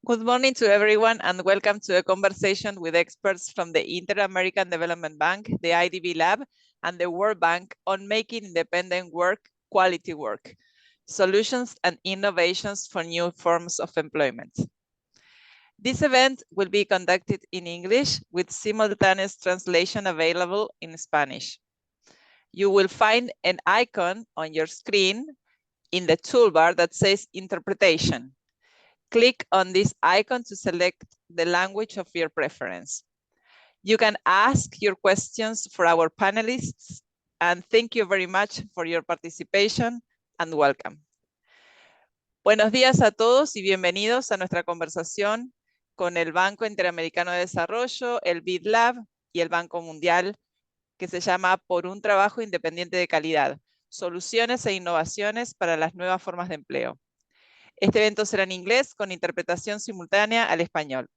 Good morning to everyone and welcome to a conversation with experts from the Inter-American Development Bank, the IDB Lab, and the World Bank on making independent work quality work, solutions and innovations for new forms of employment. This event will be conducted in English with simultaneous translation available in Spanish. You will find an icon on your screen in the toolbar that says interpretation. Click on this icon to select the language of your preference. You can ask your questions for our panelists, and thank you very much for your participation and welcome. Buenos días a todos y bienvenidos a nuestra conversación con el Banco Interamericano de Desarrollo, el IDB Lab y el Banco Mundial, que se llama Por un trabajo independiente de calidad, soluciones e innovaciones para las nuevas formas de empleo. Este evento será en inglés con interpretación simultánea al español.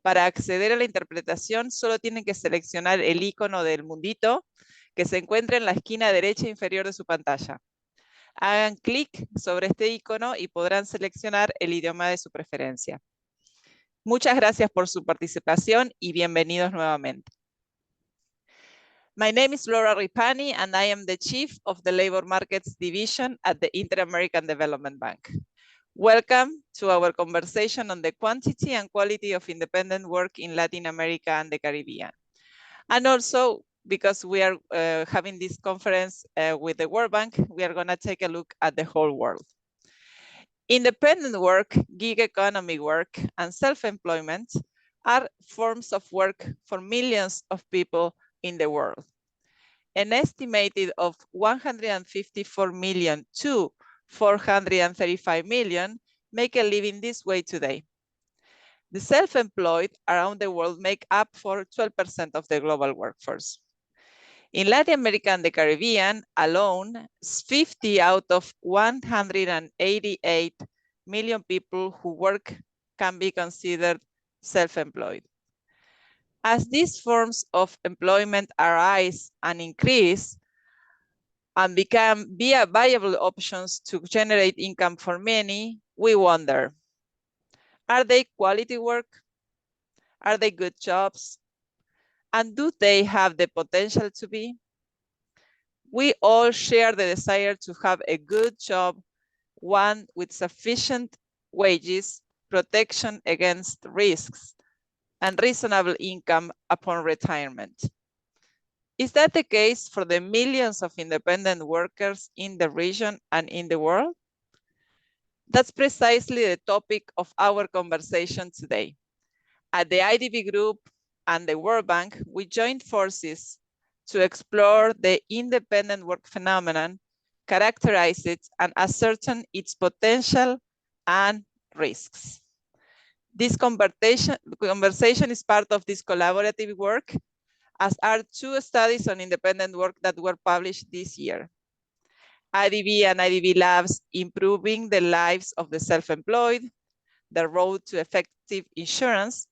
Para acceder a la interpretación, solo tienen que seleccionar el icono del mundito que se encuentra en la esquina derecha inferior de su pantalla. Hagan clic sobre este icono y podrán seleccionar el idioma de su preferencia. Muchas gracias por su participación y bienvenidos nuevamente. My name is Ripani and I am the Chief of the Labor Markets Division at the Inter-American Development Bank. Welcome to our conversation on the quantity and quality of independent work in Latin America and the Caribbean. And also, because we are having this conference with the World Bank, we are going to take a look at the whole world. Independent work, gig economy work, and self-employment are forms of work for millions of people in the world. An estimated of 154 million to 435 million make a living this way today. The self-employed around the world make up for 12% of the global workforce. In Latin America and the Caribbean alone, 50 out of 188 million people who work can be considered self-employed. As these forms of employment arise and increase, and become viable options to generate income for many, we wonder, are they quality work? Are they good jobs? And do they have the potential to be? We all share the desire to have a good job, one with sufficient wages, protection against risks, and reasonable income upon retirement. Is that the case for the millions of independent workers in the region and in the world? That's precisely the topic of our conversation today. At the IDB Group and the World Bank, we joined forces to explore the independent work phenomenon, characterize it, and ascertain its potential and risks. This conversation is part of this collaborative work, as are two studies on independent work that were published this year. IDB and IDB Labs, Improving the Lives of the Self-Employed, The Road to Effective Insurance,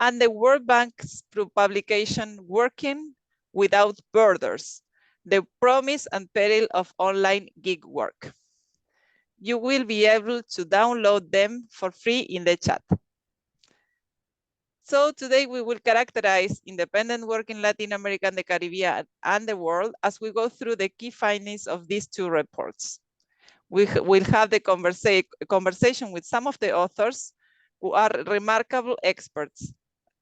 and the World Bank's publication, Working Without Borders, The Promise and Peril of Online Gig Work. You will be able to download them for free in the chat. So today we will characterize independent work in Latin America and the Caribbean and the world as we go through the key findings of these two reports. We will have the conversation with some of the authors who are remarkable experts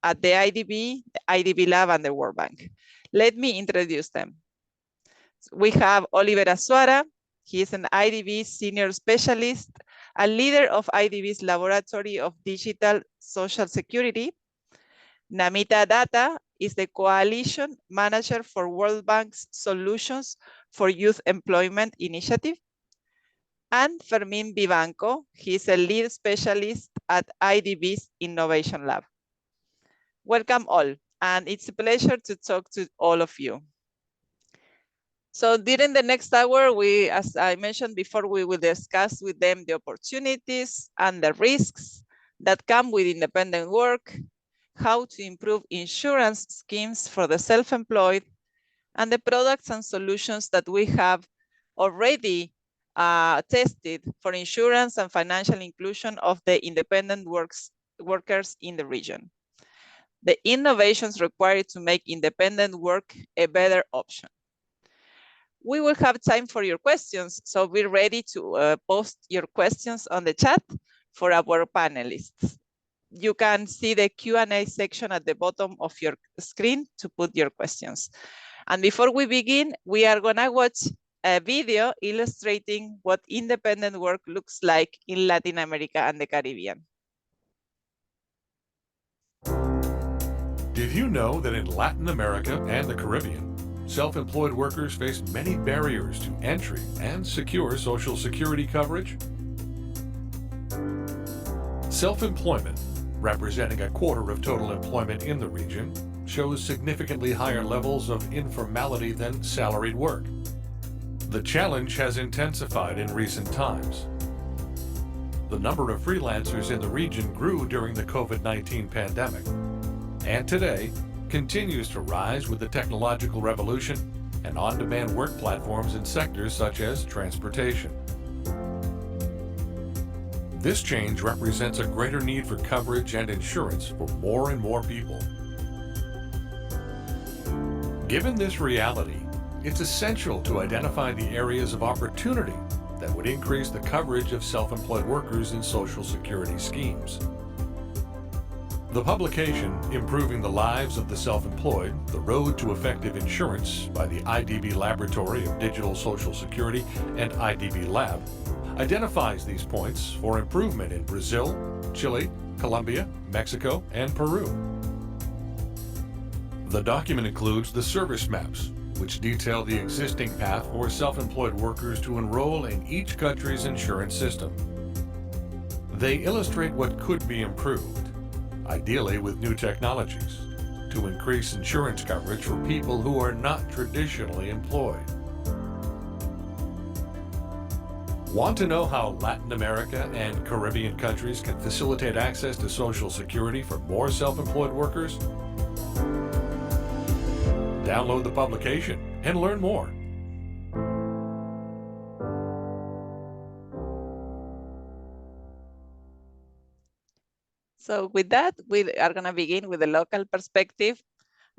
at the IDB Lab and the World Bank. Let me introduce them. We have Oliver Azuara. He is an IDB senior specialist, a leader of IDB's Laboratory of Digital Social Security. Namita Datta is the Coalition Manager for World Bank's Solutions for Youth Employment Initiative. And Fermín Vivanco, he is a lead specialist at IDB's Innovation Lab. Welcome all, and it's a pleasure to talk to all of you. So during the next hour, as I mentioned before, we will discuss with them the opportunities and the risks that come with independent work, how to improve insurance schemes for the self-employed, and the products and solutions that we have already tested for insurance and financial inclusion of the independent workers in the region. The innovations required to make independent work a better option. We will have time for your questions, so be ready to post your questions on the chat for our panelists. You can see the Q&A section at the bottom of your screen to put your questions. And before we begin, we are gonna watch a video illustrating what independent work looks like in Latin America and the Caribbean. Did you know that in Latin America and the Caribbean, self-employed workers face many barriers to entry and secure Social Security coverage? Self-employment, representing a quarter of total employment in the region, shows significantly higher levels of informality than salaried work. The challenge has intensified in recent times. The number of freelancers in the region grew during the COVID-19 pandemic, and today continues to rise with the technological revolution and on-demand work platforms in sectors such as transportation. This change represents a greater need for coverage and insurance for more and more people. Given this reality, it's essential to identify the areas of opportunity that would increase the coverage of self-employed workers in Social Security schemes. The publication, Improving the Lives of the Self-Employed, The Road to Effective Insurance by the IDB Laboratory of Digital Social Security and IDB Lab, identifies these points for improvement in Brazil, Chile, Colombia, Mexico, and Peru. The document includes the service maps, which detail the existing path for self-employed workers to enroll in each country's insurance system. They illustrate what could be improved, ideally with new technologies, to increase insurance coverage for people who are not traditionally employed. Want to know how Latin America and Caribbean countries can facilitate access to Social Security for more self-employed workers? Download the publication and learn more. So with that, we are going to begin with the local perspective.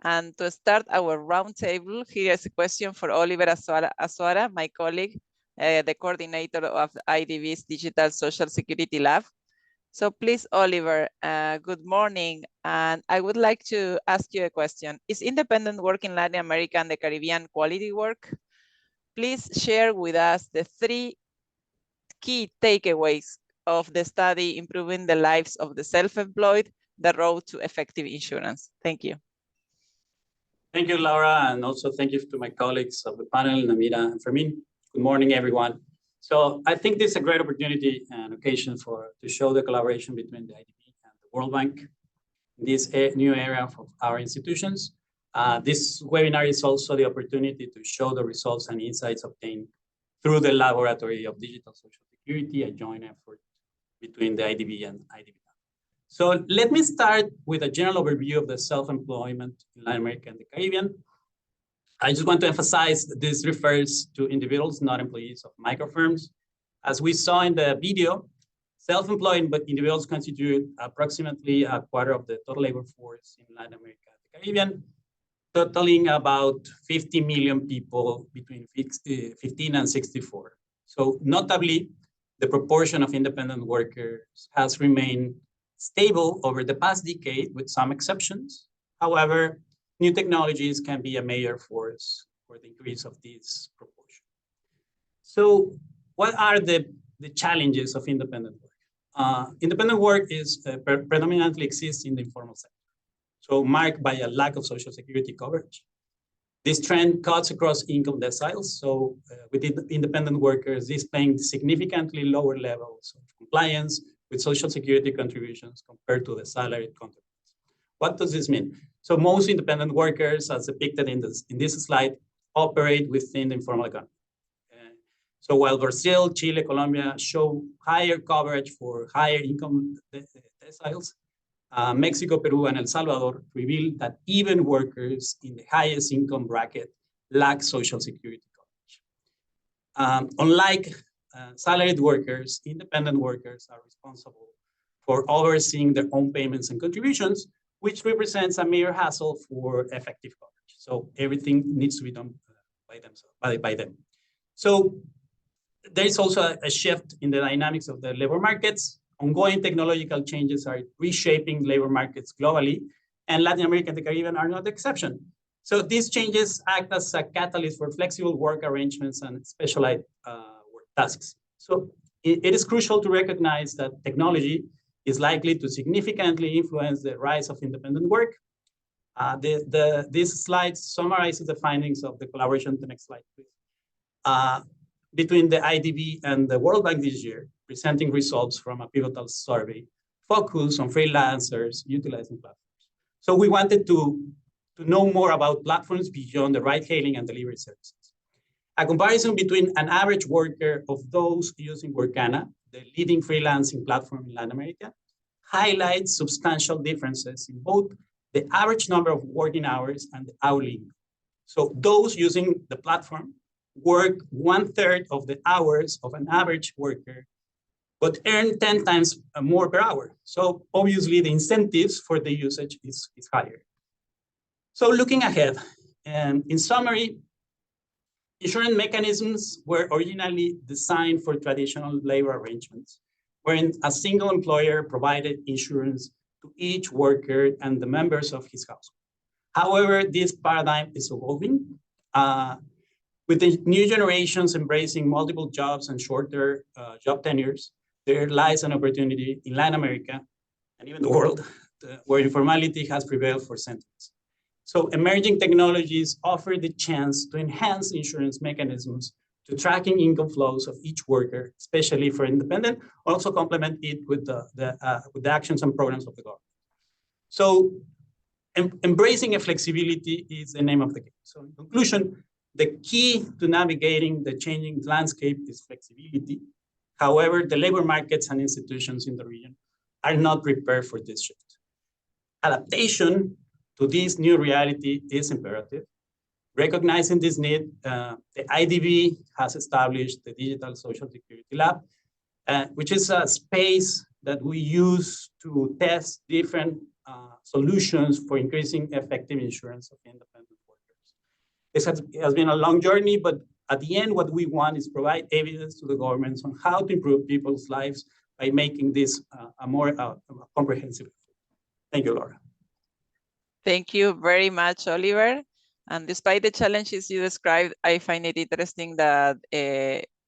And to start our roundtable, here is a question for Oliver Azuara, my colleague, the coordinator of IDB's Digital Social Security Lab. So please, Oliver, good morning. And I would like to ask you a question. Is independent work in Latin America and the Caribbean quality work? Please share with us the 3 key takeaways of the study, Improving the Lives of the Self-Employed, the Road to Effective Insurance. Thank you. Thank you, Laura, and also thank you to my colleagues of the panel, Namita and Fermín. Good morning, everyone. So I think this is a great opportunity and occasion to show the collaboration between the IDB and the World Bank in this new area of our institutions. This webinar is also the opportunity to show the results and insights obtained through the Laboratory of Digital Social Security, a joint effort between the IDB and IDB. So let me start with a general overview of the self-employment in Latin America and the Caribbean. I just want to emphasize that this refers to individuals, not employees of microfirms. As we saw in the video, self-employed individuals constitute approximately a quarter of the total labor force in Latin America and the Caribbean, totaling about 50 million people between 15 and 64. So notably, the proportion of independent workers has remained stable over the past decade with some exceptions. However, new technologies can be a major force for the increase of this proportion. So what are the challenges of independent work? Independent work is predominantly exists in the informal sector, so marked by a lack of Social Security coverage. This trend cuts across income deciles. So with independent workers displaying significantly lower levels of compliance with Social Security contributions compared to the salaried counterparts. What does this mean? So most independent workers, as depicted in this slide, operate within the informal economy. So while Brazil, Chile, Colombia show higher coverage for higher income deciles, Mexico, Peru, and El Salvador reveal that even workers in the highest income bracket lack Social Security coverage. Unlike salaried workers, independent workers are responsible for overseeing their own payments and contributions, which represents a major hassle for effective coverage. So everything needs to be done by themselves, by them. So there is also a shift in the dynamics of the labor markets. Ongoing technological changes are reshaping labor markets globally, and Latin America and the Caribbean are not the exception. So these changes act as a catalyst for flexible work arrangements and specialized work tasks. So it is crucial to recognize that technology is likely to significantly influence the rise of independent work. This slide summarizes the findings of the collaboration. The next slide, please. Between the IDB and the World Bank this year, presenting results from a pivotal survey focused on freelancers utilizing platforms. So we wanted to know more about platforms beyond the ride-hailing and delivery services. A comparison between an average worker of those using Workana, the leading freelancing platform in Latin America, highlights substantial differences in both the average number of working hours and the hourly income. So those using the platform work 1/3 of the hours of an average worker, but earn 10 times more per hour. So obviously the incentives for the usage is higher. So looking ahead, in summary, insurance mechanisms were originally designed for traditional labor arrangements, wherein a single employer provided insurance to each worker and the members of his household. However, this paradigm is evolving. With the new generations embracing multiple jobs and shorter job tenures, there lies an opportunity in Latin America and even the world where informality has prevailed for centuries. So emerging technologies offer the chance to enhance insurance mechanisms to tracking income flows of each worker, especially for independent, also complement it with the actions and programs of the government. So embracing a flexibility is the name of the game. So in conclusion, the key to navigating the changing landscape is flexibility. However, the labor markets and institutions in the region are not prepared for this shift. Adaptation to this new reality is imperative. Recognizing this need, the IDB has established the Digital Social Security Lab, which is a space that we use to test different solutions for increasing effective insurance of independent workers. This has been a long journey, but at the end, what we want is provide evidence to the governments on how to improve people's lives by making this a more comprehensive. Thank you, Laura. Thank you very much, Oliver. And despite the challenges you described, I find it interesting that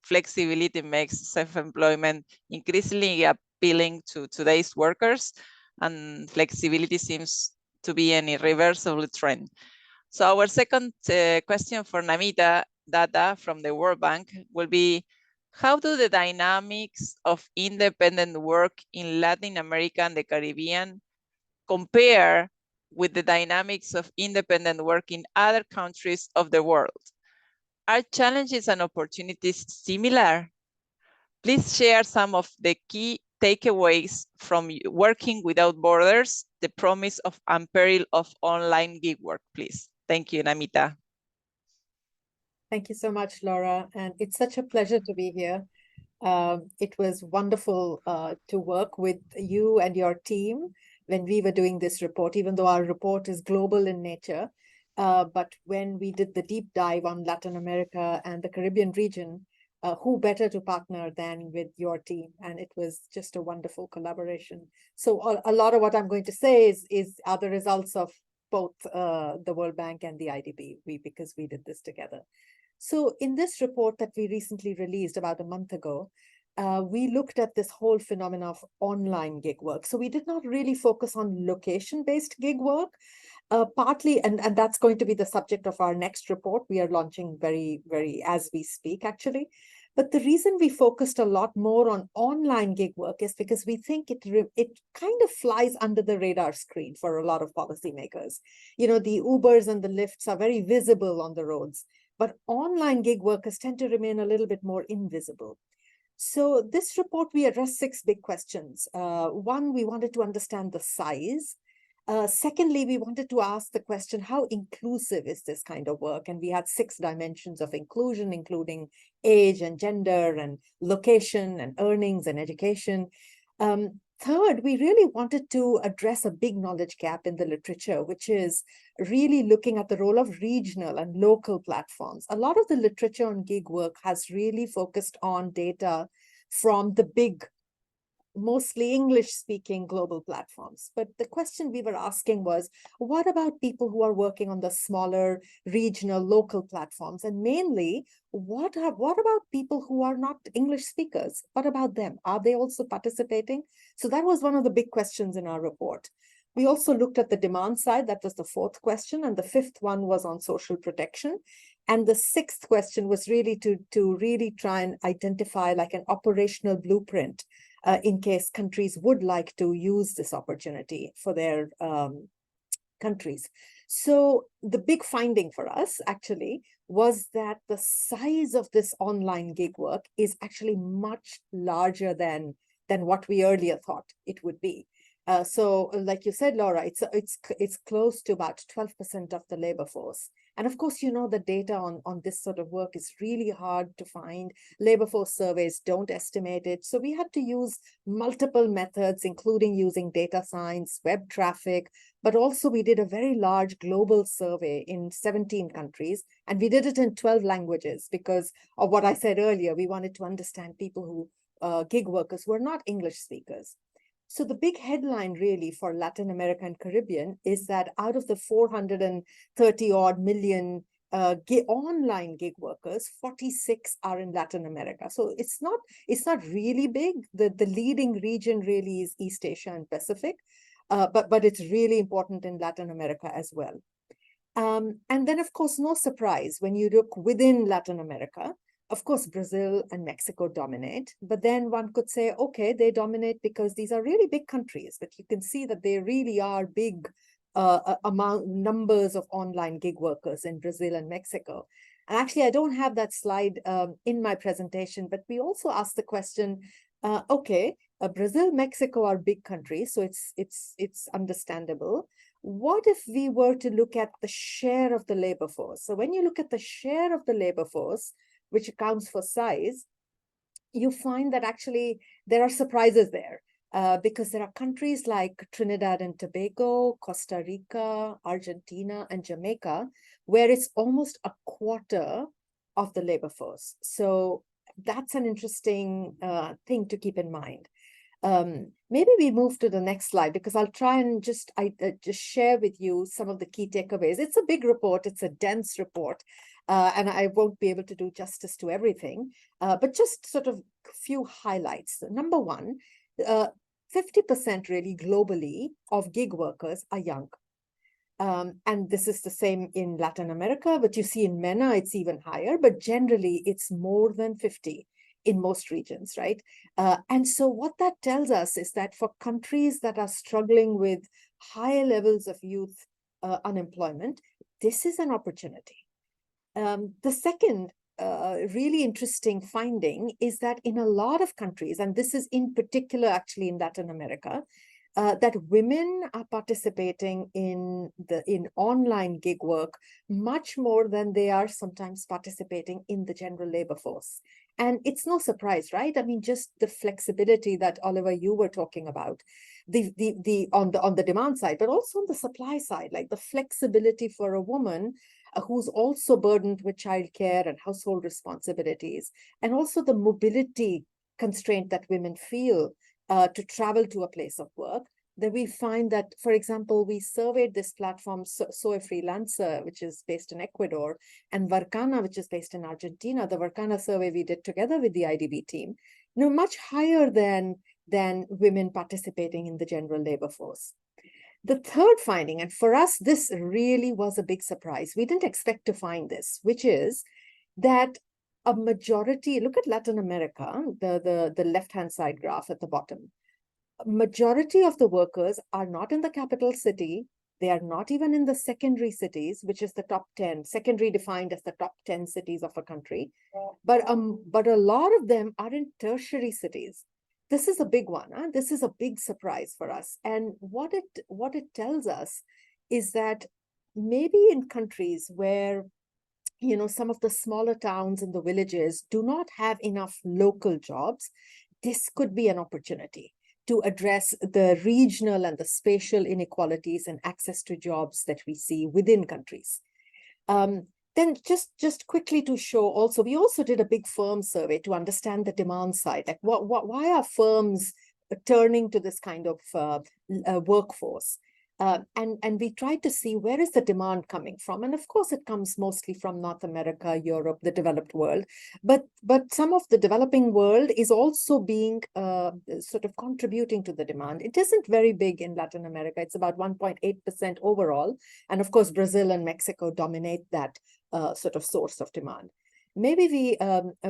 flexibility makes self-employment increasingly appealing to today's workers, and flexibility seems to be an irreversible trend. So our second question for Namita, Datta from the World Bank will be, how do the dynamics of independent work in Latin America and the Caribbean compare with the dynamics of independent work in other countries of the world? Are challenges and opportunities similar? Please share some of the key takeaways from working without borders, the promise of and peril of online gig work, please. Thank you, Namita. Thank you so much, Laura. And it's such a pleasure to be here. It was wonderful to work with you and your team when we were doing this report, even though our report is global in nature. But when we did the deep dive on Latin America and the Caribbean region, who better to partner than with your team? And it was just a wonderful collaboration. So a lot of what I'm going to say are the results of both the World Bank and the IDB, because we did this together. So in this report that we recently released about a month ago, we looked at this whole phenomenon of online gig work. So we did not really focus on location-based gig work, partly, and that's going to be the subject of our next report. We are launching very as we speak, actually. But the reason we focused a lot more on online gig work is because we think it kind of flies under the radar screen for a lot of policymakers. You know, the Ubers and the Lyfts are very visible on the roads, but online gig workers tend to remain a little bit more invisible. So this report, we addressed 6 big questions. One, we wanted to understand the size Secondly, we wanted to ask the question, how inclusive is this kind of work? And we had 6 dimensions of inclusion, including age and gender and location and earnings and education. Third, we really wanted to address a big knowledge gap in the literature, which is really looking at the role of regional and local platforms. A lot of the literature on gig work has really focused on data from the big, mostly English-speaking global platforms. But the question we were asking was, what about people who are working on the smaller regional local platforms? And mainly, what about people who are not English speakers? What about them? Are they also participating? So that was one of the big questions in our report. We also looked at the demand side. That was the 4th question. And the 5th one was on social protection. And the 6th question was really to really try and identify like an operational blueprint in case countries would like to use this opportunity for their countries. So the big finding for us actually was that the size of this online gig work is actually much larger than what we earlier thought it would be. So like you said, Laura, it's close to about 12% of the labor force. And of course, you know, the data on this sort of work is really hard to find. Labor force surveys don't estimate it. So we had to use multiple methods, including using data science, web traffic, but also we did a very large global survey in 17 countries. And we did it in 12 languages because of what I said earlier. We wanted to understand people who, gig workers who are not English speakers. So the big headline really for Latin America and Caribbean is that out of the 430 odd million online gig workers, 46 are in Latin America. So it's not really big. The leading region really is East Asia and Pacific, but it's really important in Latin America as well. And then, of course, no surprise when you look within Latin America. Of course, Brazil and Mexico dominate, but then one could say, okay, they dominate because these are really big countries, but you can see that they really are big numbers of online gig workers in Brazil and Mexico. And actually, I don't have that slide in my presentation, but we also asked the question, okay, Brazil, Mexico are big countries, so it's understandable. What if we were to look at the share of the labor force? So when you look at the share of the labor force, which accounts for size, you find that actually there are surprises there because there are countries like Trinidad and Tobago, Costa Rica, Argentina, and Jamaica, where it's almost a quarter of the labor force. So that's an interesting thing to keep in mind. Maybe we move to the next slide because I'll try and just share with you some of the key takeaways. It's a big report, it's a dense report, and I won't be able to do justice to everything, but just sort of a few highlights. Number one, 50% really globally of gig workers are young. And this is the same in Latin America, but you see in MENA, it's even higher, but generally it's more than 50 in most regions, right? And so what that tells us is that for countries that are struggling with higher levels of youth unemployment, this is an opportunity. The second really interesting finding is that in a lot of countries, and this is in particular actually in Latin America, that women are participating in online gig work much more than they are sometimes participating in the general labor force. And it's no surprise, right? I mean, just the flexibility that Oliver, you were talking about, on the demand side, but also on the supply side, like the flexibility for a woman who's also burdened with childcare and household responsibilities, and also the mobility constraint that women feel to travel to a place of work, that we find that, for example, we surveyed this platform, Soy Freelancer, which is based in Ecuador, and Varcana, which is based in Argentina. The Varcana survey we did together with the IDB team, much higher than women participating in the general labor force. The third finding, and for us, this really was a big surprise. We didn't expect to find this, which is that a majority, look at Latin America, the left-hand side graph at the bottom. A majority of the workers are not in the capital city. They are not even in the secondary cities, which is the top 10, secondary defined as the top 10 cities of a country. But a lot of them are in tertiary cities. this is a big one. Huh? This is a big surprise for us. And what it tells us is that maybe in countries where, you know, some of the smaller towns and the villages do not have enough local jobs, this could be an opportunity to address the regional and the spatial inequalities and access to jobs that we see within countries. Then just quickly to show also, we also did a big firm survey to understand the demand side. Like why are firms turning to this kind of workforce? And we tried to see where is the demand coming from. And of course, it comes mostly from North America, Europe, the developed world. But some of the developing world is also being sort of contributing to the demand. It isn't very big in Latin America. It's about 1.8% overall. And of course, Brazil and Mexico dominate that sort of source of demand. Maybe we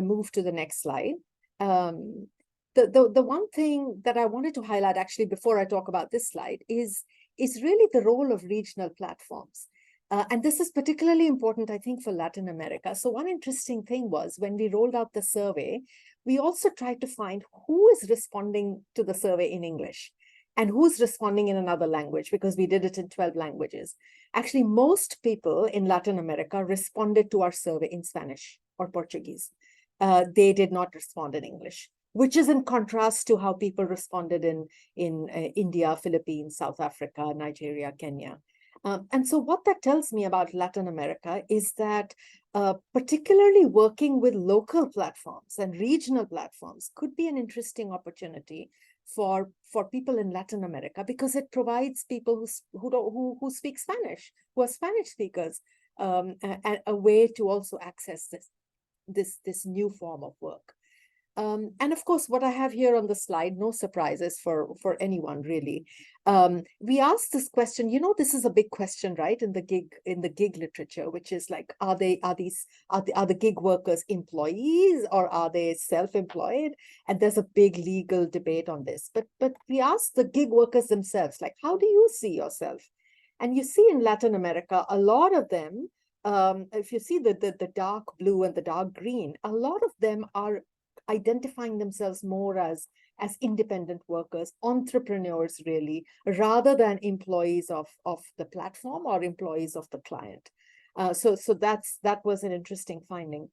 move to the next slide. The one thing that I wanted to highlight actually before I talk about this slide is really the role of regional platforms. And this is particularly important, I think, for Latin America. So one interesting thing was when we rolled out the survey, we also tried to find who is responding to the survey in English and who's responding in another language, because we did it in 12 languages. Actually, most people in Latin America responded to our survey in Spanish or Portuguese. They did not respond in English, which is in contrast to how people responded in India, Philippines, South Africa, Nigeria, Kenya. And so what that tells me about Latin America is that particularly working with local platforms and regional platforms could be an interesting opportunity for people in Latin America, because it provides people who speak Spanish, who are Spanish speakers, a way to also access this new form of work. And of course, what I have here on the slide, no surprises for anyone really. We asked this question, you know, this is a big question, right? In the gig literature, which is like, are the gig workers employees or are they self-employed? And there's a big legal debate on this. But we asked the gig workers themselves, like, how do you see yourself? And you see in Latin America, a lot of them, if you see the dark blue and the dark green, a lot of them are identifying themselves more as independent workers, entrepreneurs really, rather than employees of the platform or employees of the client. So that was an interesting finding.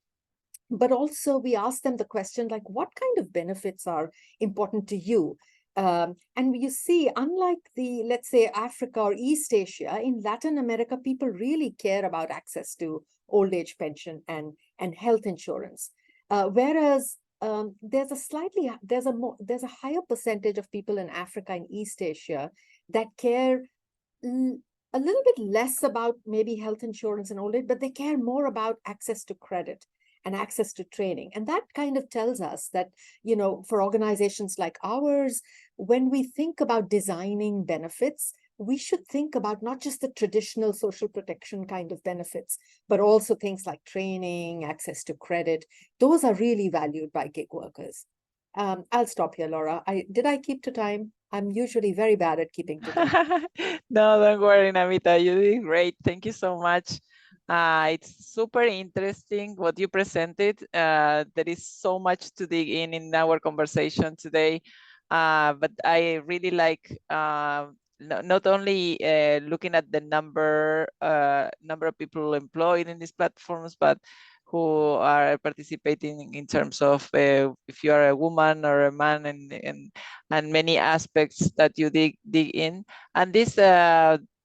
But also we asked them the question, like, what kind of benefits are important to you? And you see, unlike let's say, Africa or East Asia, in Latin America, people really care about access to old age pension and health insurance. Whereas there's a higher percentage of people in Africa and East Asia that care a little bit less about maybe health insurance and old age, but they care more about access to credit and access to training. And that kind of tells us that, you know, for organizations like ours, when we think about designing benefits, we should think about not just the traditional social protection kind of benefits, but also things like training, access to credit. Those are really valued by gig workers. I'll stop here, Laura. Did I keep to time? I'm usually very bad at keeping to time. No, don't worry, Namita. You did great. Thank you so much. It's super interesting what you presented. There is so much to dig in our conversation today. But I really like not only looking at the number of people employed in these platforms, but who are participating in terms of if you are a woman or a man, and many aspects that you dig in. And these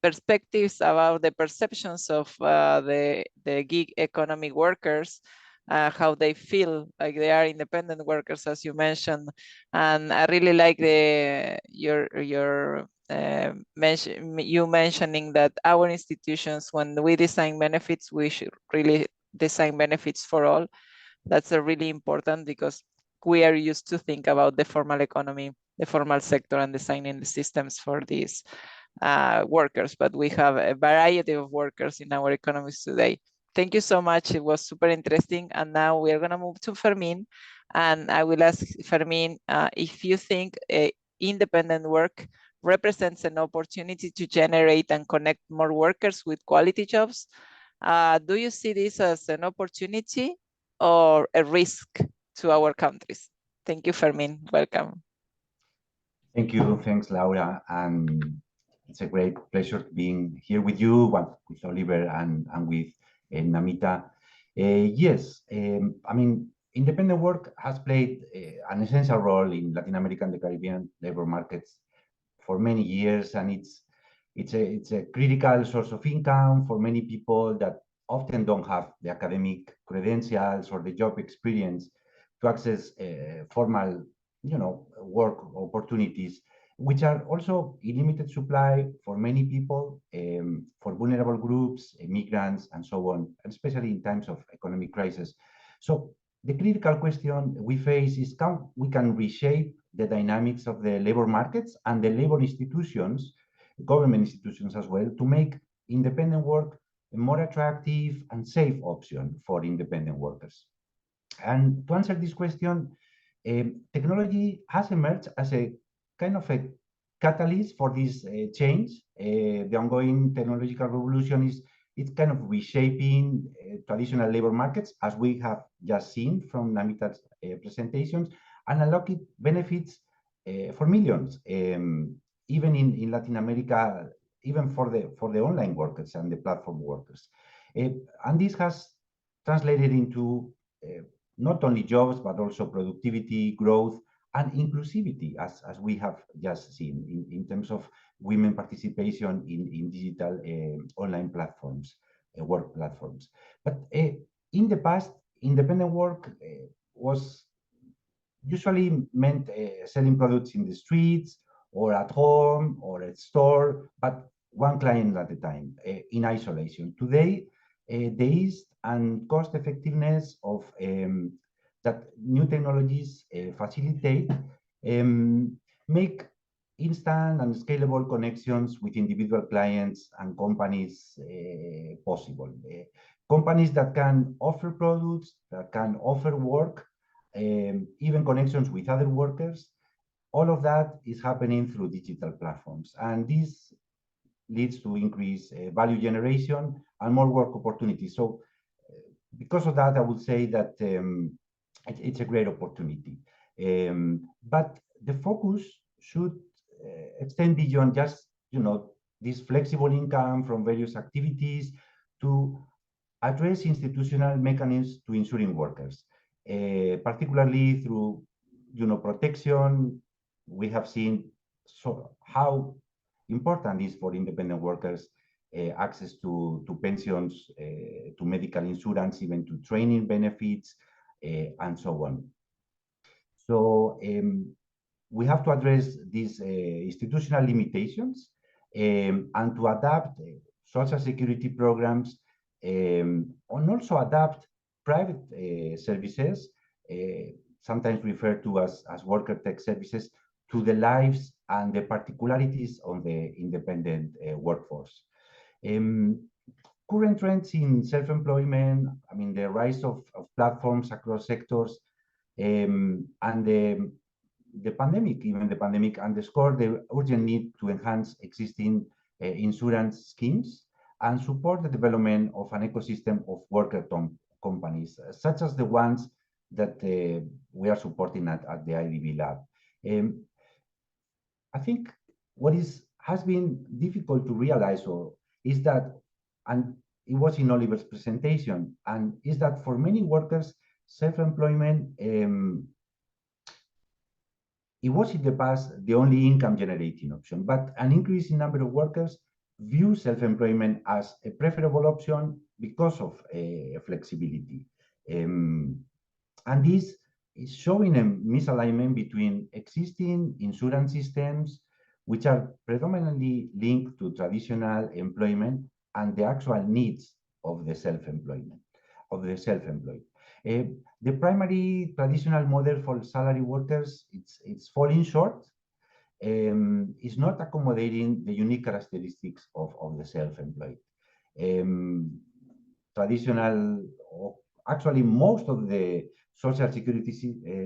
perspectives about the perceptions of the gig economy workers, how they feel like they are independent workers, as you mentioned. And I really like you mentioning that our institutions, when we design benefits, we should really design benefits for all. That's really important, because we are used to think about the formal economy, the formal sector, and designing the systems for these workers, but we have a variety of workers in our economies today. Thank you so much. It was super interesting. And now we are going to move to Fermín. And I will ask Fermín if you think independent work represents an opportunity to generate and connect more workers with quality jobs. Do you see this as an opportunity or a risk to our countries? Thank you, Fermín. Welcome. Thank you. Thanks, Laura. And it's a great pleasure being here with you, with Oliver and with Namita. Yes, I mean, independent work has played an essential role in Latin America and the Caribbean labor markets for many years, and it's a critical source of income for many people that often don't have the academic credentials or the job experience to access formal, work opportunities, which are also in limited supply for many people, for vulnerable groups, migrants, and so on, especially in times of economic crisis. So the critical question we face is how we can reshape the dynamics of the labor markets and the labor institutions, government institutions as well, to make independent work a more attractive and safe option for independent workers. And to answer this question, technology has emerged as a kind of a catalyst for this change. The ongoing technological revolution it's kind of reshaping traditional labor markets, as we have just seen from Namita's presentations, and unlocking benefits for millions, even in Latin America, even for the online workers and the platform workers. And this has translated into not only jobs, but also productivity, growth, and inclusivity, as we have just seen in terms of women participation in digital online platforms, work platforms. But in the past, independent work was usually meant selling products in the streets or at home or at store, but one client at a time, in isolation. Today, the ease and cost effectiveness of that new technologies facilitate make instant and scalable connections with individual clients and companies possible. Companies that can offer products, that can offer work, even connections with other workers, all of that is happening through digital platforms. And this leads to increased value generation and more work opportunities. So because of that, I would say that it's a great opportunity. But the focus should extend beyond just, this flexible income from various activities to address institutional mechanisms to ensuring workers, particularly through, protection. We have seen how important is for independent workers access to pensions, to medical insurance, even to training benefits, and so on. So we have to address these institutional limitations and to adapt social security programs and also adapt private services, sometimes referred to as worker tech services, to the lives and the particularities of the independent workforce. Current trends in self-employment, I mean, the rise of platforms across sectors, and the pandemic underscore the urgent need to enhance existing insurance schemes and support the development of an ecosystem of worker companies, such as the ones that we are supporting at the IDB Lab. I think what has been difficult to realize is that, and it was in Oliver's presentation, and is that for many workers, self-employment, it was in the past the only income generating option, but an increasing number of workers view self-employment as a preferable option because of flexibility. And this is showing a misalignment between existing insurance systems, which are predominantly linked to traditional employment, and the actual needs of the self-employed. The primary traditional model for salary workers, it's falling short. Is not accommodating the unique characteristics of the self-employed. Actually, most of the social security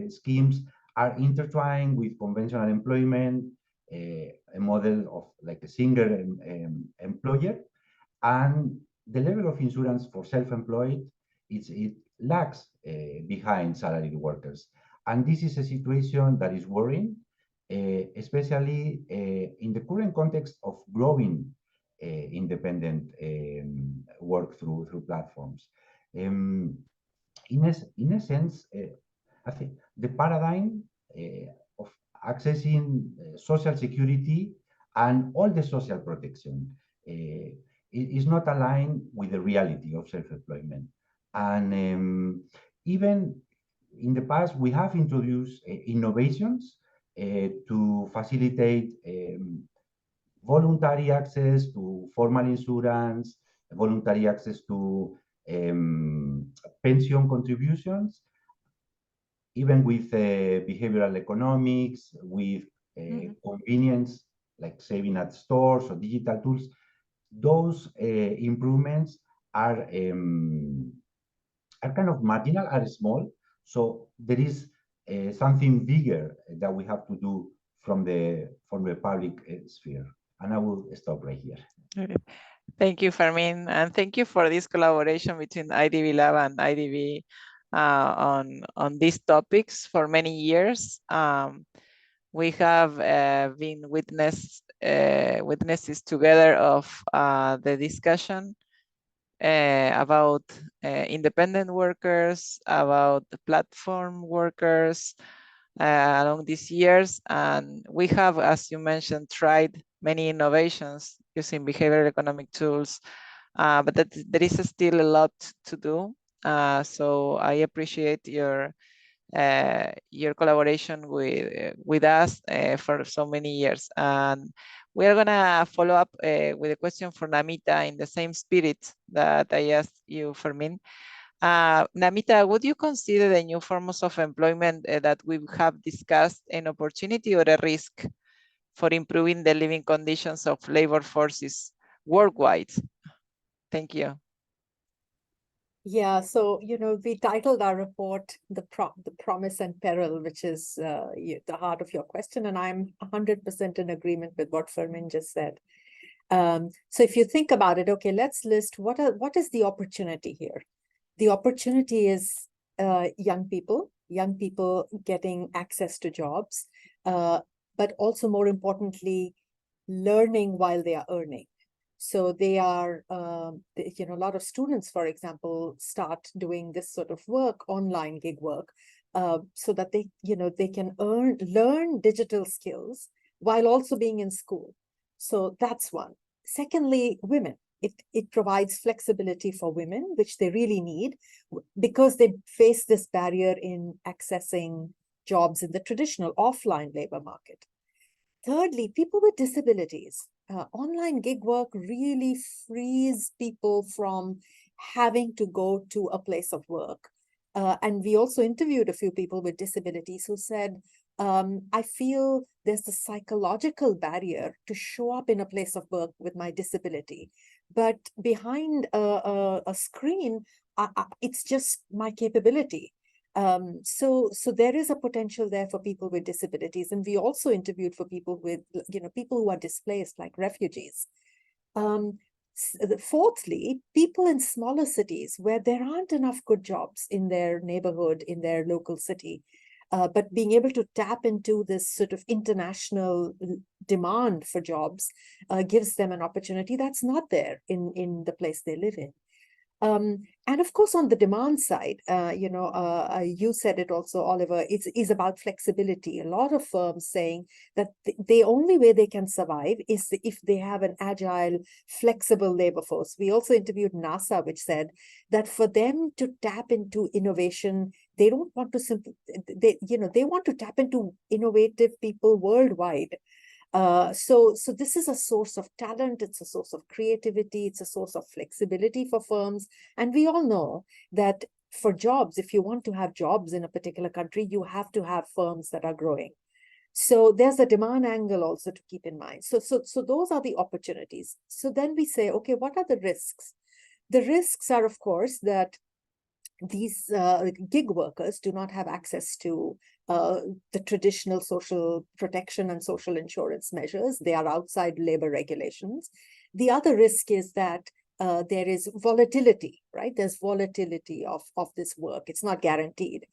schemes are intertwined with conventional employment, a model of like a single employer, and the level of insurance for self-employed, it lags behind salaried workers. And this is a situation that is worrying. especially in the current context of growing independent work through platforms. In a sense, I think the paradigm of accessing social security and all the social protection is not aligned with the reality of self-employment. And even in the past, we have introduced innovations to facilitate voluntary access to formal insurance, voluntary access to pension contributions, even with behavioral economics, with convenience, like saving at stores or digital tools. Those improvements are kind of marginal, are small. So there is something bigger that we have to do from the public sphere. And I will stop right here. Okay. Thank you, Fermín, and thank you for this collaboration between IDB Lab and IDB on these topics for many years. We have been witnesses together of the discussion about independent workers, about the platform workers along these years. And we have, as you mentioned, tried many innovations using behavioral economic tools, but there is still a lot to do. So I appreciate your collaboration with us for so many years. And we are gonna follow up with a question for Namita in the same spirit that I asked you, Fermín. Namita, would you consider the new forms of employment that we have discussed an opportunity or a risk for improving the living conditions of labor forces worldwide? Thank you. Yeah, so, we titled our report, The Promise and Peril, which is the heart of your question. And I'm 100% in agreement with what Fermín just said. So if you think about it, okay, let's list what is the opportunity here? The opportunity is young people getting access to jobs, but also more importantly, learning while they are earning. So they are, a lot of students, for example, start doing this sort of work, online gig work, so that they can learn digital skills while also being in school. So that's one. Secondly, women. It provides flexibility for women, which they really need because they face this barrier in accessing jobs in the traditional offline labor market. Thirdly, people with disabilities. Online gig work really frees people from having to go to a place of work. And we also interviewed a few people with disabilities who said, I feel there's a psychological barrier to show up in a place of work with my disability. But behind a screen, it's just my capability. So there is a potential there for people with disabilities. And we also interviewed for people with, people who are displaced, like refugees. Fourthly, people in smaller cities where there aren't enough good jobs in their neighborhood, in their local city, but being able to tap into this sort of international demand for jobs gives them an opportunity that's not there in the place they live in. And of course, on the demand side, you said it also, Oliver, it's about flexibility. A lot of firms saying that the only way they can survive is if they have an agile, flexible labor force. We also interviewed NASA, which said that for them to tap into innovation, they don't want to they want to tap into innovative people worldwide. So this is a source of talent, it's a source of creativity, it's a source of flexibility for firms. And we all know that for jobs, if you want to have jobs in a particular country, you have to have firms that are growing. So there's a demand angle also to keep in mind. So those are the opportunities. So then we say, okay, what are the risks? The risks are, of course, that these gig workers do not have access to the traditional social protection and social insurance measures. They are outside labor regulations. The other risk is that there is volatility, right? There's volatility of this work. It's not guaranteed.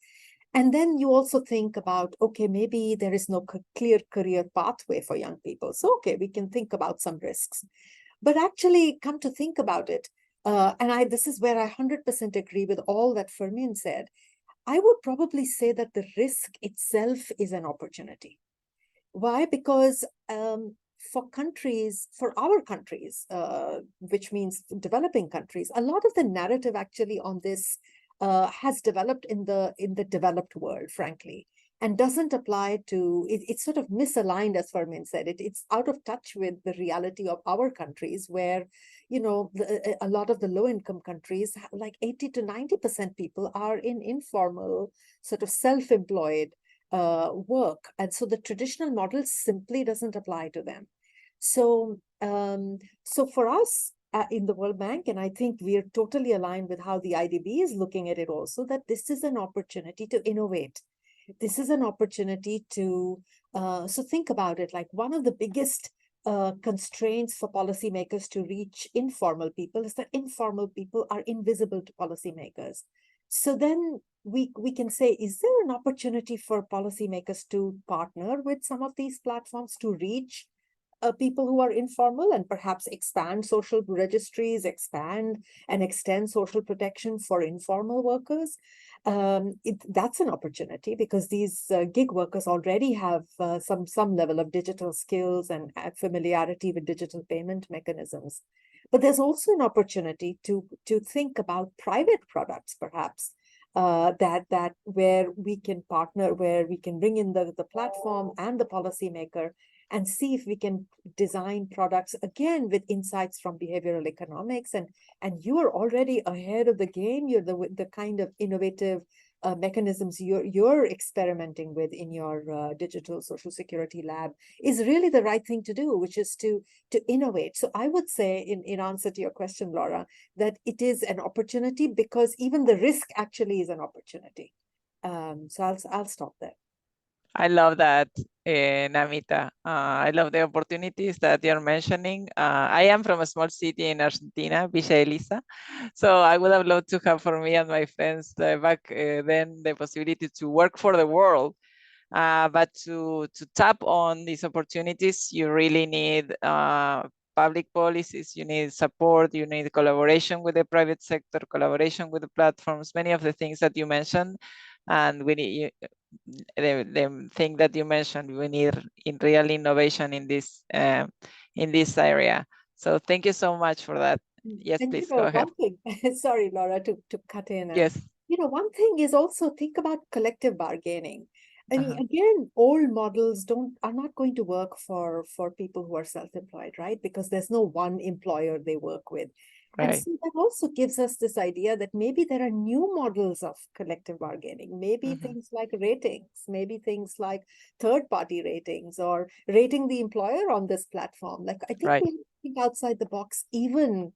And then you also think about, okay, maybe there is no clear career pathway for young people. So, okay, we can think about some risks. But actually, come to think about it, this is where I 100% agree with all that Fermín said. I would probably say that the risk itself is an opportunity. Why? Because for our countries, which means developing countries, a lot of the narrative actually on this has developed in the developed world, frankly, and doesn't apply to it's sort of misaligned, as Fermín said. It's out of touch with the reality of our countries, where a lot of the low-income countries, like 80 to 90% people, are in informal, sort of self-employed work, and so the traditional model simply doesn't apply to them. So for us in the World Bank, and I think we're totally aligned with how the IDB is looking at it also, that this is an opportunity to innovate. This is an opportunity to, so think about it, like one of the biggest constraints for policymakers to reach informal people is that informal people are invisible to policymakers. So then we can say, is there an opportunity for policymakers to partner with some of these platforms to reach people who are informal, and perhaps expand social registries, expand and extend social protection for informal workers? That's an opportunity, because these gig workers already have some level of digital skills and familiarity with digital payment mechanisms. But there's also an opportunity to think about private products, perhaps, that where we can partner, where we can bring in the platform and the policymaker, and see if we can design products, again, with insights from behavioral economics. And you are already ahead of the game. You're the kind of innovative mechanisms you're experimenting with in your digital social security lab is really the right thing to do, which is to innovate. So I would say, in answer to your question, Laura, that it is an opportunity, because even the risk actually is an opportunity. So I'll stop there. I love that, Namita. I love the opportunities that you're mentioning. I am from a small city in Argentina, Villa Elisa. So I would have loved to have, for me and my friends back then, the possibility to work for the world. But to tap on these opportunities, you really need public policies, you need support, you need collaboration with the private sector, collaboration with the platforms, many of the things that you mentioned. And we need the thing that you mentioned, we need real innovation in this area. So thank you so much for that. Yes, and please go ahead. One thing, sorry, Laura, to cut in. Yes. One thing is also think about collective bargaining. I mean, again, old models are not going to work for people who are self-employed, right? Because there's no one employer they work with. Right. And so that also gives us this idea that maybe there are new models of collective bargaining, maybe things like ratings, maybe things like third-party ratings, or rating the employer on this platform. Like, I think we think outside the box, even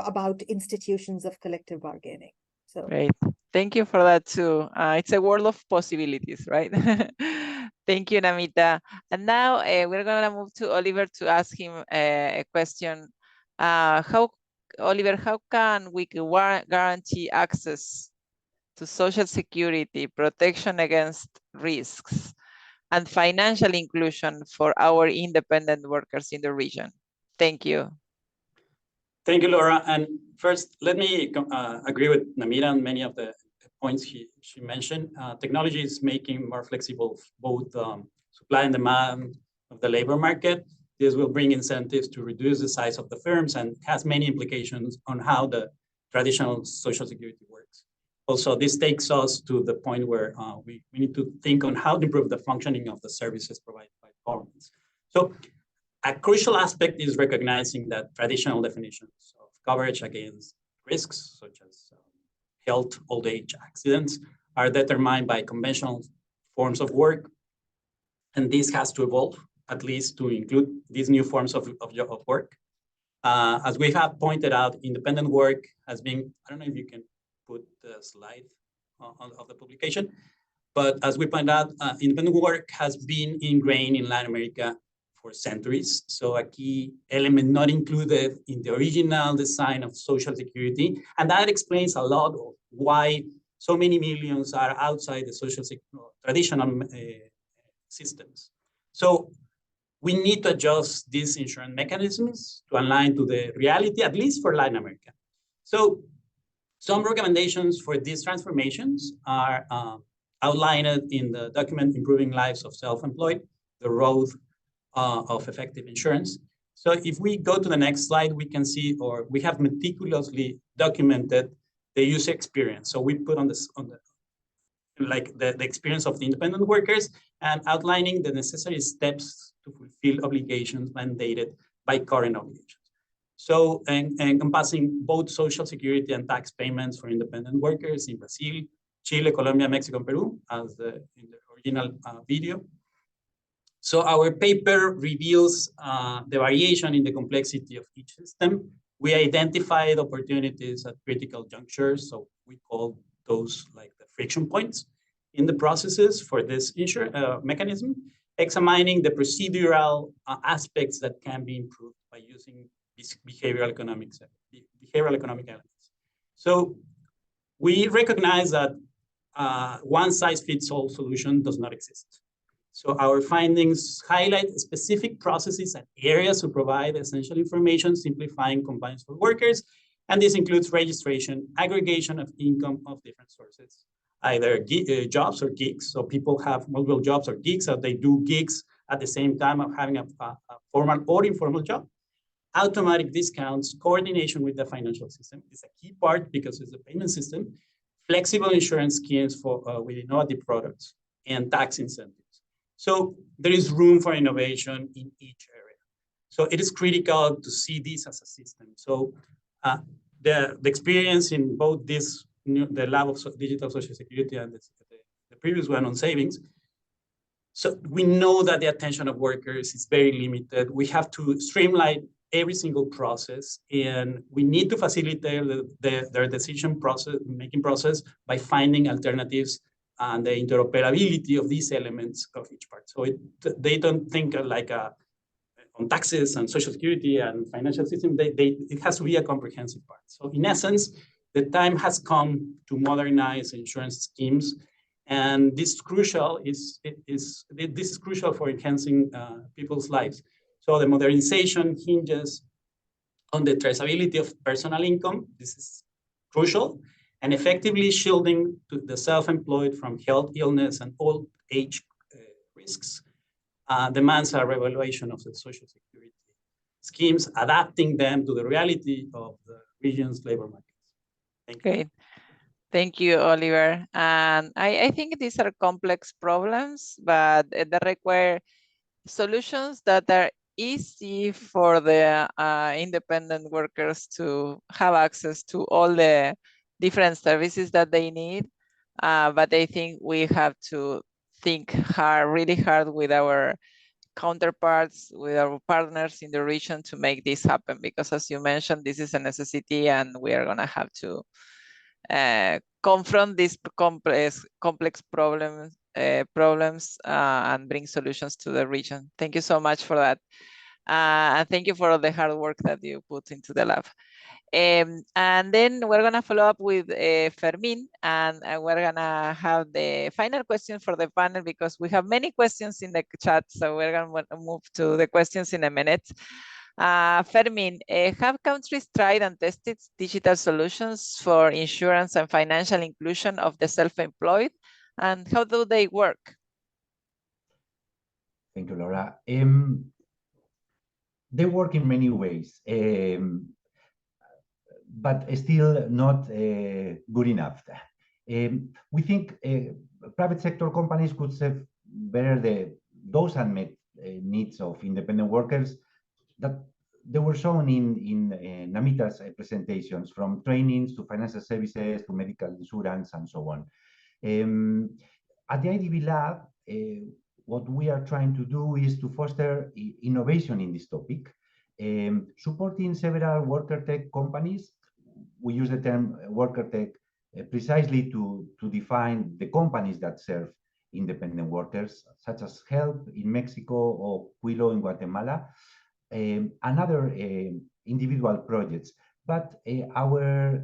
about institutions of collective bargaining. So great. Thank you for that too. It's a world of possibilities, right? Thank you, Namita. And now we're gonna move to Oliver to ask him a question. Oliver, how can we guarantee access to social security, protection against risks, and financial inclusion for our independent workers in the region? Thank you. Thank you, Laura. And first, let me agree with Namita on many of the points she mentioned. Technology is making more flexible both supply and demand of the labor market. This will bring incentives to reduce the size of the firms and has many implications on how the traditional social security works. Also, this takes us to the point where we need to think on how to improve the functioning of the services provided by governments. So a crucial aspect is recognizing that traditional definitions of coverage against risks, such as health, old age, accidents, are determined by conventional forms of work. And this has to evolve, at least to include these new forms of work. As we have pointed out, independent work has been, I don't know if you can put the slide of the publication, but as we pointed out, independent work has been ingrained in Latin America for centuries. So a key element not included in the original design of Social Security. And that explains a lot of why so many millions are outside the traditional systems. So we need to adjust these insurance mechanisms to align to the reality, at least for Latin America. So some recommendations for these transformations are outlined in the document Improving Lives of Self-Employed, the Road of Effective Insurance. So if we go to the next slide, we can see, or we have meticulously documented the user experience. So we put on the experience of the independent workers and outlining the necessary steps to fulfill obligations mandated by current obligations. So encompassing both social security and tax payments for independent workers in Brazil, Chile, Colombia, Mexico, and Peru, as in the original video. So our paper reveals the variation in the complexity of each system. We identified opportunities at critical junctures, so we call those like the friction points in the processes for this mechanism, examining the procedural aspects that can be improved by using behavioral economic elements. So we recognize that one-size-fits-all solution does not exist. So our findings highlight specific processes and areas to provide essential information, simplifying compliance for workers. And this includes registration, aggregation of income of different sources, either jobs or gigs. So people have multiple jobs or gigs, so they do gigs at the same time of having a formal or informal job. Automatic discounts, coordination with the financial system is a key part because it's a payment system, flexible insurance schemes for with innovative products, and tax incentives. So there is room for innovation in each area. So it is critical to see this as a system. So the experience in both this, the Lab of Digital Social Security and the previous one on savings. So we know that the attention of workers is very limited. We have to streamline every single process, and we need to facilitate their decision making process by finding alternatives and the interoperability of these elements of each part. So they don't think like on taxes and social security and financial system, it has to be a comprehensive part. So in essence, the time has come to modernize insurance schemes, and this is crucial. This is crucial for enhancing people's lives. So the modernization hinges on the traceability of personal income. This is crucial, and effectively shielding the self-employed from health, illness, and old age risks demands a reevaluation of the social security schemes, adapting them to the reality of the region's labor markets. Thank you. Great. Thank you, Oliver. And I think these are complex problems, but they require solutions that are easy for the independent workers to have access to all the different services that they need. But I think we have to think really hard with our counterparts, with our partners in the region to make this happen, because as you mentioned, this is a necessity and we are gonna have to confront these complex problems and bring solutions to the region. Thank you so much for that. And thank you for all the hard work that you put into the lab. And then we're gonna follow up with Fermín, and we're gonna have the final question for the panel because we have many questions in the chat, so we're gonna move to the questions in a minute. Fermín, have countries tried and tested digital solutions for insurance and financial inclusion of the self-employed, and how do they work? Thank you, Laura. They work in many ways, but still not good enough. We think private sector companies could serve better those unmet needs of independent workers that they were shown in Namita's presentations, from trainings to financial services to medical insurance and so on. At the IDB Lab, what we are trying to do is to foster innovation in this topic, supporting several worker tech companies. We use the term worker tech precisely to define the companies that serve independent workers, such as Help in Mexico or Quilo in Guatemala, and other individual projects. But our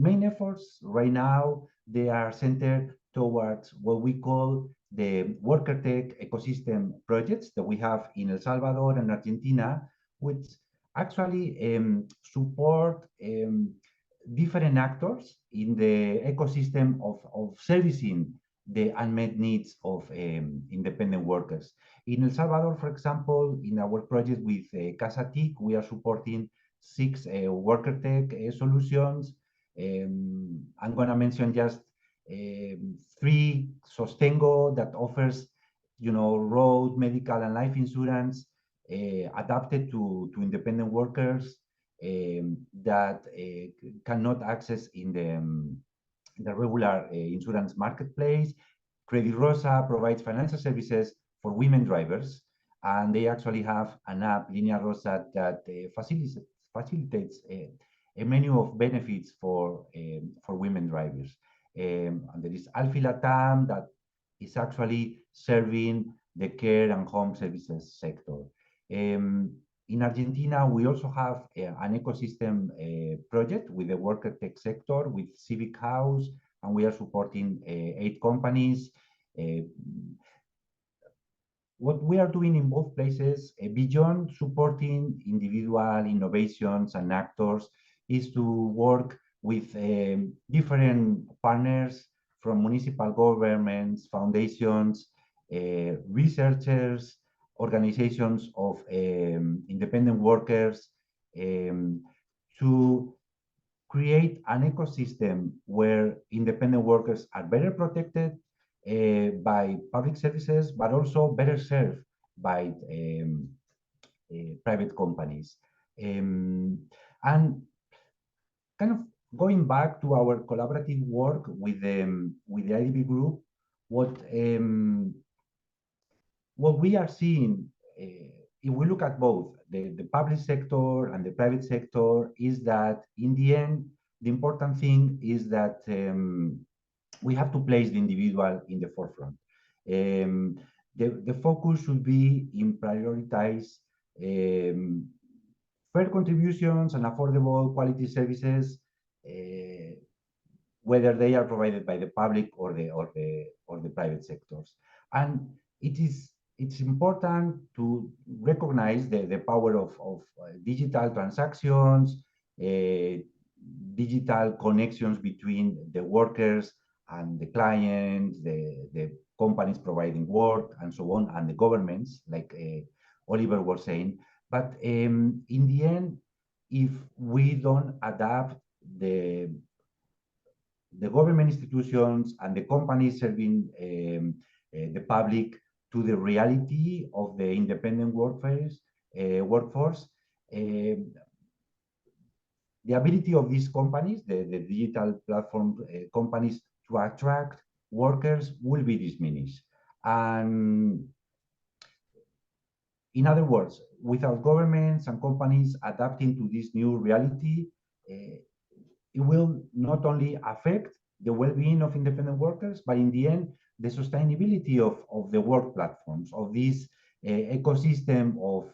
main efforts right now, they are centered towards what we call the worker tech ecosystem projects that we have in El Salvador and Argentina, which actually support different actors in the ecosystem of servicing the unmet needs of independent workers. In El Salvador, for example, in our project with CasaTIC, we are supporting 6 worker tech solutions. I'm going to mention just 3: Sostengo, that offers, road, medical, and life insurance adapted to independent workers that cannot access in the regular insurance marketplace. Credit Rosa provides financial services for women drivers, and they actually have an app, Linea Rosa, that facilitates a menu of benefits for women drivers. And there is Alfie Latam, that is actually serving the care and home services sector. In Argentina, we also have an ecosystem project with the worker tech sector, with Civic House, and we are supporting 8 companies. What we are doing in both places, beyond supporting individual innovations and actors, is to work with different partners from municipal governments, foundations, researchers, organizations of independent workers, to create an ecosystem where independent workers are better protected by public services, but also better served by private companies. And kind of going back to our collaborative work with the IDB group, what we are seeing, if we look at both the public sector and the private sector, is that in the end, the important thing is that we have to place the individual in the forefront. The focus should be in prioritize fair contributions and affordable quality services, whether they are provided by the public or the private sectors. And it's important to recognize the power of digital transactions, digital connections between the workers and the clients, the companies providing work, and so on, and the governments, like Oliver was saying. But in the end, if we don't adapt the government institutions and the companies serving the public to the reality of the independent workforce, the ability of these companies, the digital platform companies, to attract workers will be diminished. And in other words, without governments and companies adapting to this new reality, it will not only affect the well-being of independent workers, but in the end, the sustainability of the work platforms, of this ecosystem of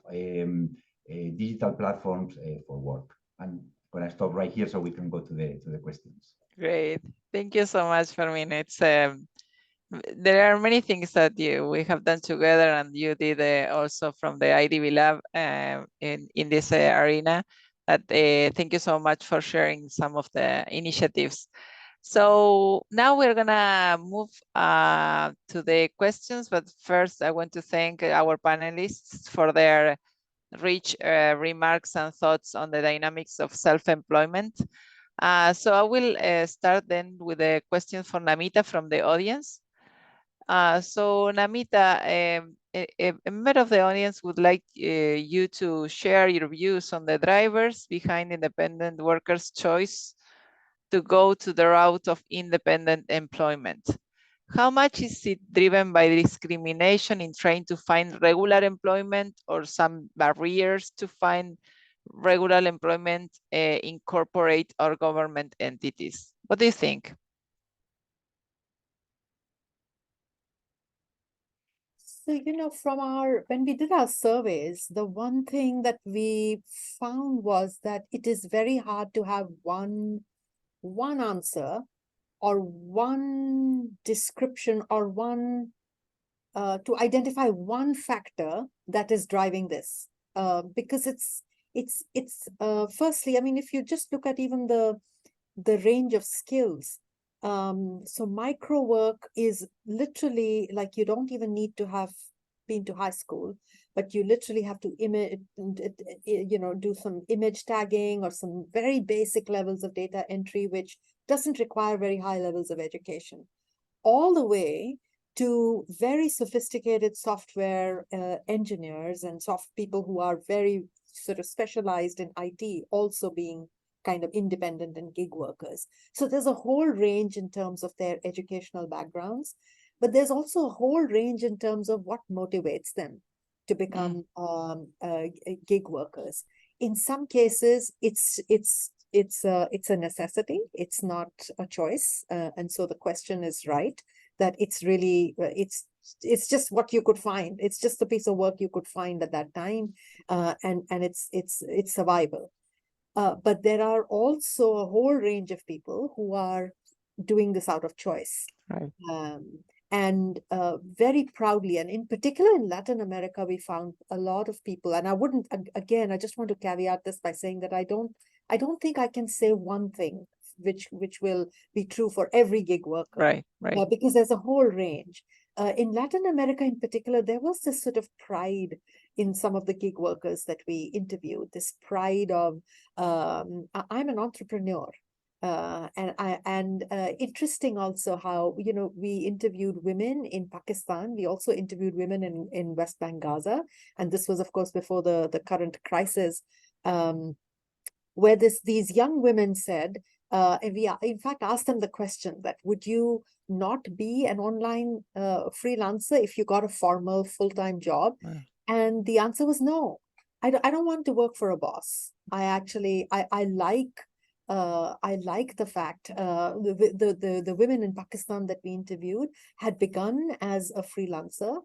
digital platforms for work. I'm going to stop right here so we can go to the questions. Great. Thank you so much, Fermín. It's there are many things that we have done together, and you did also from the IDB Lab in this arena. Thank you so much for sharing some of the initiatives. So now we're gonna move to the questions, but first I want to thank our panelists for their rich remarks and thoughts on the dynamics of self-employment. So I will start then with a question for Namita from the audience. So Namita, a member of the audience would like you to share your views on the drivers behind independent workers' choice to go to the route of independent employment. How much is it driven by discrimination in trying to find regular employment, or some barriers to find regular employment in corporate or government entities? What do you think? So, when we did our surveys, the one thing that we found was that it is very hard to have one answer or one description or one to identify one factor that is driving this, because it's firstly, I mean, if you just look at even the range of skills, so micro work is literally like you don't even need to have been to high school, but you literally have to do some image tagging or some very basic levels of data entry, which doesn't require very high levels of education, all the way to very sophisticated software engineers and people who are very sort of specialized in IT, also being kind of independent and gig workers. So there's a whole range in terms of their educational backgrounds, but there's also a whole range in terms of what motivates them to become gig workers. In some cases, it's a necessity. It's not a choice, and so the question is right, that it's really it's just what you could find. It's just a piece of work you could find at that time, and it's survival. But there are also a whole range of people who are doing this out of choice. Right. And very proudly, and in particular in Latin America, we found a lot of people, and I just want to caveat this by saying that I don't think I can say one thing which will be true for every gig worker. Right. Because there's a whole range. In Latin America in particular, there was this sort of pride in some of the gig workers that we interviewed, this pride of, I'm an entrepreneur. And interesting also how, we interviewed women in Pakistan. We also interviewed women in West Bank, Gaza. And this was, of course, before the current crisis, where these young women said, and we in fact asked them the question that, would you not be an online freelancer if you got a formal full-time job? Wow. And the answer was no. I don't want to work for a boss. I like the fact the women in Pakistan that we interviewed had begun as a freelancer,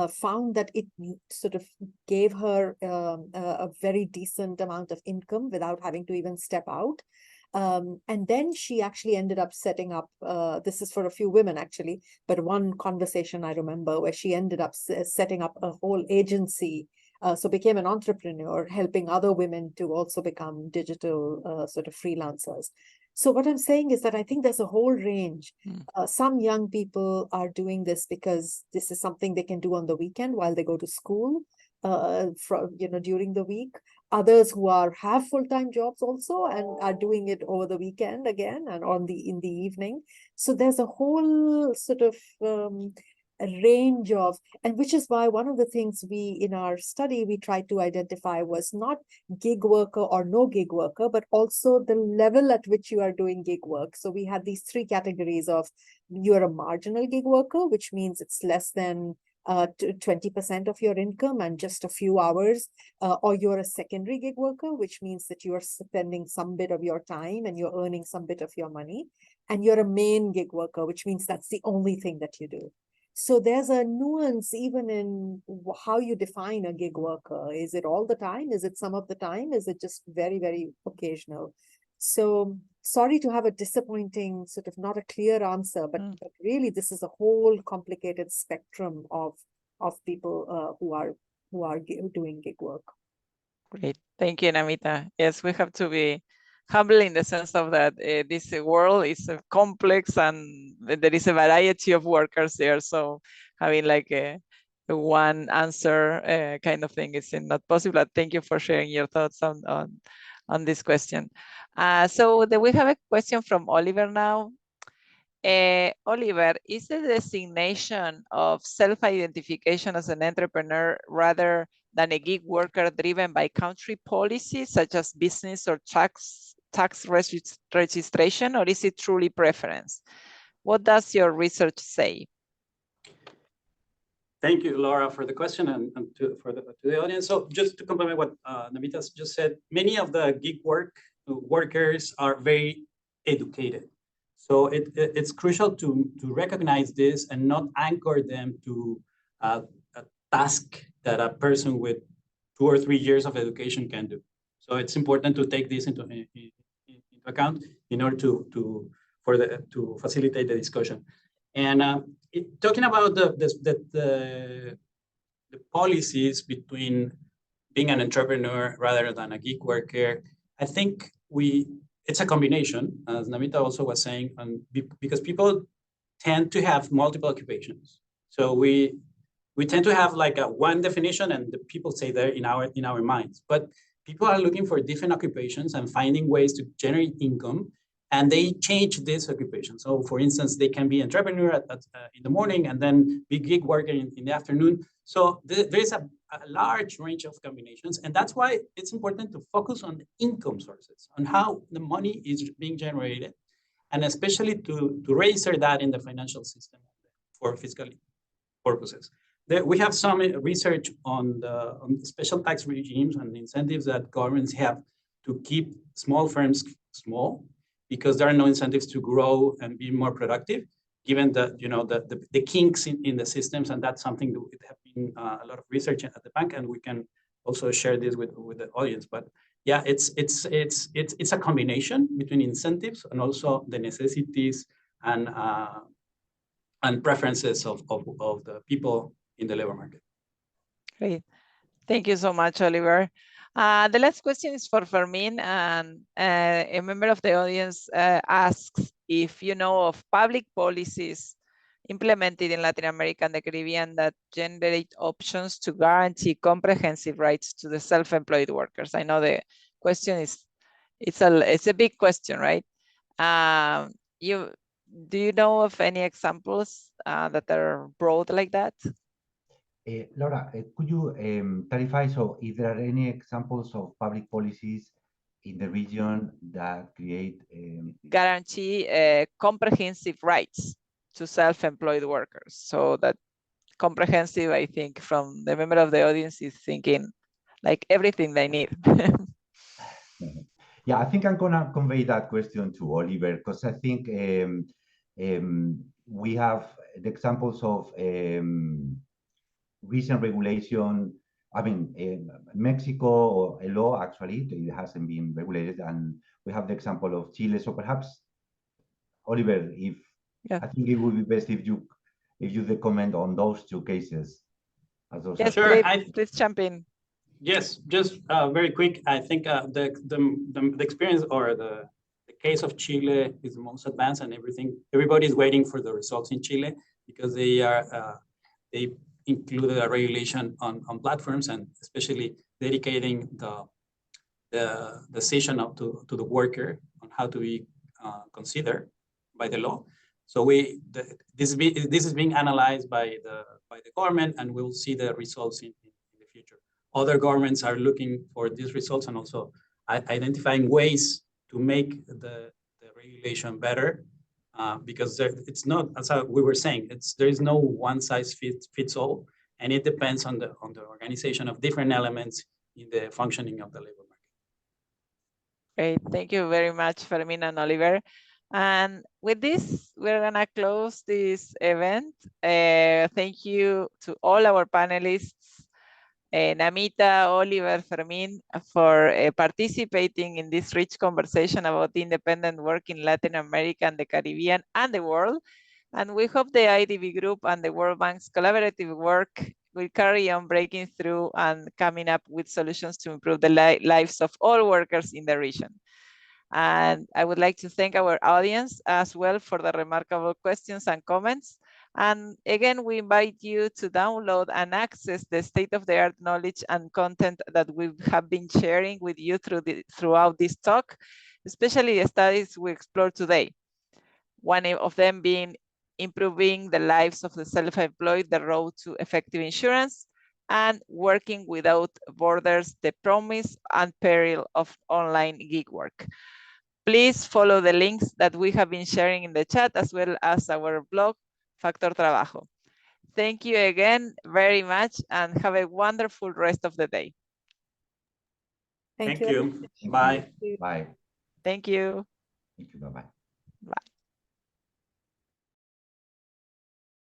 found that it sort of gave her a very decent amount of income without having to even step out. And then she actually ended up setting up, this is for a few women actually, but one conversation I remember where she ended up setting up a whole agency, so became an entrepreneur, helping other women to also become digital sort of freelancers. So what I'm saying is that I think there's a whole range. Some young people are doing this because this is something they can do on the weekend while they go to school, during the week. Others who have full-time jobs also and are doing it over the weekend again and in the evening. So there's a whole sort of a range of, and which is why one of the things in our study, we tried to identify was not gig worker or no gig worker, but also the level at which you are doing gig work. So we had these three categories of, you're a marginal gig worker, which means it's less than 20% of your income and just a few hours, or you're a secondary gig worker, which means that you're spending some bit of your time and you're earning some bit of your money, and you're a main gig worker, which means that's the only thing that you do. So there's a nuance even in how you define a gig worker. Is it all the time? Is it some of the time? Is it just very, very occasional? So sorry to have a disappointing, sort of not a clear answer, but really this is a whole complicated spectrum of people who are doing gig work. Great, thank you, Namita. Yes, we have to be humble in the sense of that this world is complex and there is a variety of workers there. So having like a one answer kind of thing is not possible. But thank you for sharing your thoughts on this question. So we have a question from Oliver now. Oliver, is the designation of self-identification as an entrepreneur rather than a gig worker driven by country policies such as business or tax registration, or is it truly preference? What does your research say? Thank you, Laura, for the question and to the audience. So just to complement what Namita just said, many of the gig workers are very educated. So it's crucial to recognize this and not anchor them to task that a person with 2 or 3 years of education can do. So it's important to take this into account in order to facilitate the discussion. And talking about the policies between being an entrepreneur rather than a gig worker, I think it's a combination, as Namita also was saying, because people tend to have multiple occupations. So we tend to have like one definition, and the people say there in our minds. But people are looking for different occupations and finding ways to generate income, and they change this occupation. So, for instance, they can be entrepreneur in the morning and then be gig worker in the afternoon. So there is a large range of combinations, and that's why it's important to focus on the income sources, on how the money is being generated, and especially to register that in the financial system for fiscal purposes. We have some research on the special tax regimes and incentives that governments have to keep small firms small, because there are no incentives to grow and be more productive, given the kinks in the systems. And that's something that would have been a lot of research at the bank, and we can also share this with the audience. But yeah, it's a combination between incentives and also the necessities and preferences of the people in the labor market. Great. Thank you so much, Oliver. The last question is for Fermín, and a member of the audience asks if you know of public policies implemented in Latin America and the Caribbean that generate options to guarantee comprehensive rights to the self-employed workers. I know the question it's a big question, right? Do you know of any examples that are broad like that? Laura, could you clarify, so if there are any examples of public policies in the region that create guarantee comprehensive rights to self-employed workers? So that comprehensive, I think, from the member of the audience is thinking like everything they need. Yeah, I think I'm gonna convey that question to Oliver, because I think we have the examples of recent regulation. I mean, Mexico, a law actually, it hasn't been regulated, and we have the example of Chile. So perhaps, Oliver, I think it would be best if you comment on those two cases. Yes, sure. Please jump in. Yes, just very quick. I think the experience or the case of Chile is the most advanced, and everybody's waiting for the results in Chile, because they included a regulation on platforms, and especially dedicating the decision up to the worker on how to be considered by the law. So this is being analyzed by the government, and we'll see the results in the future. Other governments are looking for these results and also identifying ways to make the regulation better. Because it's not, as we were saying, there is no one size fits all, and it depends on the organization of different elements in the functioning of the labor market. Great, thank you very much, Fermín and Oliver. And with this, we're gonna close this event. Thank you to all our panelists, Namita, Oliver, Fermín, for participating in this rich conversation about independent work in Latin America and the Caribbean and the world. And we hope the IDB Group and the World Bank's collaborative work will carry on breaking through and coming up with solutions to improve the lives of all workers in the region. And I would like to thank our audience as well for the remarkable questions and comments. And again, we invite you to download and access the state-of-the-art knowledge and content that we have been sharing with you throughout this talk, especially the studies we explored today. One of them being improving the lives of the self-employed, the road to effective insurance, and working without borders, the promise and peril of online gig work. Please follow the links that we have been sharing in the chat, as well as our blog, Factor Trabajo. Thank you again very much, and have a wonderful rest of the day. Thank you. Bye. Bye. Thank you. Thank you. Bye-bye. Bye.